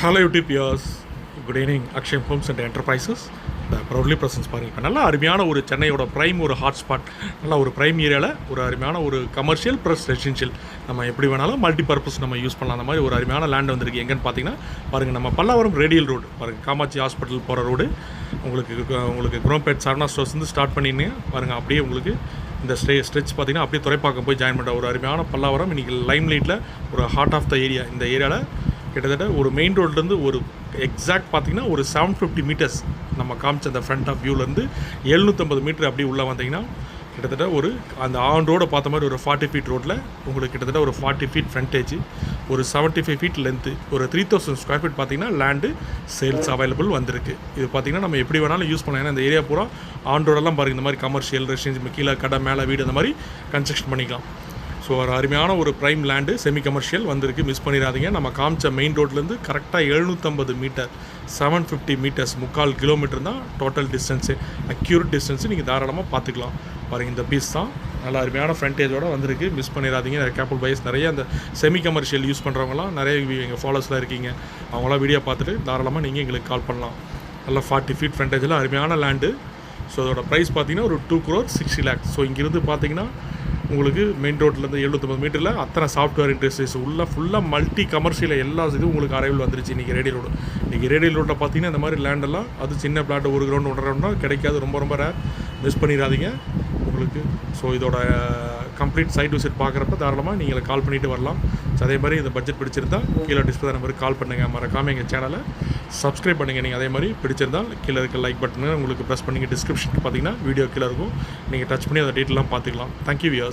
Hello YouTube viewers, good evening. Akshayam homes and enterprises the proudly presents பாருங்கள். இப்போ நல்லா அருமையான ஒரு சென்னையோட ப்ரைம் ஒரு ஹாட்ஸ்பாட், நல்லா ஒரு ப்ரைம் ஏரியாவில் ஒரு அருமையான ஒரு கமர்ஷியல் ப்ளஸ் ரெசிடென்ஷியல் நம்ம எப்படி வேணாலும் மல்டி பர்பஸ் நம்ம யூஸ் பண்ணலாம். அந்த மாதிரி ஒரு அருமையான லேண்ட் வந்திருக்கு. எங்கன்னு பார்த்தீங்கன்னா பாருங்கள், நம்ம பல்லாவரம் ரேடியல் ரோடு பாருங்கள், காமாட்சி ஹாஸ்பிட்டல் போகிற ரோடு. உங்களுக்கு குரோம்பேட் சரணா ஸ்டோர்ஸ்லேருந்து ஸ்டார்ட் பண்ணின்னு பாருங்கள். அப்படியே உங்களுக்கு இந்த ஸ்ட்ரெச் பார்த்தீங்கன்னா அப்படியே துறைப்பாக்கம் போய் ஜாயின் பண்ணுற ஒரு அருமையான பல்லாவரம். இன்றைக்கி லைம் லைட்டில் ஒரு ஹார்ட் ஆஃப் த ஏரியா. இந்த ஏரியாவில் கிட்டத்தட்ட ஒரு மெயின் ரோட்லேருந்து ஒரு எக்ஸாக்ட் பார்த்திங்கன்னா ஒரு 750 மீட்டர்ஸ் நம்ம காமிச்ச அந்த ஃப்ரண்ட் ஆஃப் வியூலேருந்து 750 மீட்டர் அப்படி உள்ளே வந்தீங்கன்னா கிட்டத்தட்ட ஒரு அந்த ஆன் ரோடை பார்த்த மாதிரி ஒரு 40 ஃபீட் ரோட்டில் உங்களுக்கு கிட்டத்தட்ட ஒரு 40 ஃபீட் ஃப்ரண்டேஜ், ஒரு 75 ஃபீட் லென்த்து, ஒரு 3000 ஸ்கொயர் ஃபீட் பார்த்திங்கன்னா லேண்டு சேல்ஸ் அவைலபிள் வந்திருக்கு. இது பார்த்திங்கன்னா நம்ம எப்படி வேணாலும் யூஸ் பண்ணலாம். ஏன்னா இந்த ஏரியா பூரா ஆன் ரோடெல்லாம் பாருங்கள், இந்த மாதிரி கமர்ஷியல் ரெசிடென்ஷியல் கீழே கடை மேலே வீடு அந்த மாதிரி கன்ஸ்ட்ரக்ஷன் பண்ணிக்கலாம். ஸோ ஒரு அருமையான ஒரு ப்ரைம் லேண்டு செமி கமர்ஷியல் வந்திருக்கு, மிஸ் பண்ணிடாதீங்க. நம்ம காமிச்ச மெயின் ரோட்லேருந்து கரெக்டாக 750 மீட்டர் 750 மீட்டர்ஸ் 3/4 கிலோமீட்டர் தான் டோட்டல் டிஸ்டன்ஸு. அக்யூரேட் டிஸ்டன்ஸு நீங்கள் தாராளமாக பார்த்துக்கலாம். பாருங்கள், இந்த பீஸ் தான் நல்ல அருமையான ஃப்ரண்டேஜோடு வந்திருக்கு, மிஸ் பண்ணிடாதீங்க. கேபிள் பைஸ் நிறைய அந்த செமி கமர்ஷியல் யூஸ் பண்ணுறவங்களாம் நிறைய எங்கள் ஃபாலோவர்ஸில் இருக்கீங்க. அவங்களாம் வீடியோ பார்த்துட்டு தாராளமாக நீங்கள் எங்களுக்கு கால் பண்ணலாம். நல்லா 40 ஃபீட் ஃப்ரண்டேஜில் அருமையான லேண்டு. ஸோ அதோட ப்ரைஸ் பார்த்தீங்கன்னா ஒரு 2,60 lakhs. ஸோ இங்கேருந்து பார்த்தீங்கன்னா உங்களுக்கு மெயின் ரோட்லேருந்து 750 மீட்டரில் அத்தனை சாஃப்ட்வேர் இண்டஸ்ட்ரீஸ் ஃபுல்லாக மல்டி கமர்ஷியல் எல்லா இதுவும் உங்களுக்கு அரைவில் வந்துருச்சு. இன்றைக்கி ரேடியல் ரோடு. இன்றைக்கி ரேடியல் ரோட்டில் பார்த்தீங்கன்னா இந்த மாதிரி லேண்டெல்லாம் அது சின்ன பிளாட் 1 கிரவுண்ட் 1 கிரவுண்ட்னா கிடைக்காது, ரொம்ப ரேர், மிஸ் பண்ணிடாதீங்க உங்களுக்கு. ஸோ இதோட கம்ப்ளீட் சைட் விசிட் பார்க்குறப்ப தாராளமாக நீங்கள் கால் பண்ணிவிட்டு வரலாம். ஸோ அதே மாதிரி இந்த பட்ஜெட் பிடிச்சிருந்தா கீழே டிஸ்பிளே நம்பருக்கு கால் பண்ணுங்கள். மறக்காமல் எங்கள் சேனலை சப்ஸ்கிரைப் பண்ணுங்கள். நீங்கள் அதே மாதிரி பிடிச்சிருந்தால் கீழே இருக்க லைக் பட்டனை உங்களுக்கு ப்ரெஸ் பண்ணிங்க. டிஸ்கிரிப்ஷன் பார்த்தீங்கன்னா வீடியோ கீழே இருக்கும், நீங்கள் டச் பண்ணி அந்த டீட்டெயிலாம் பார்த்துக்கலாம். Thank you wears.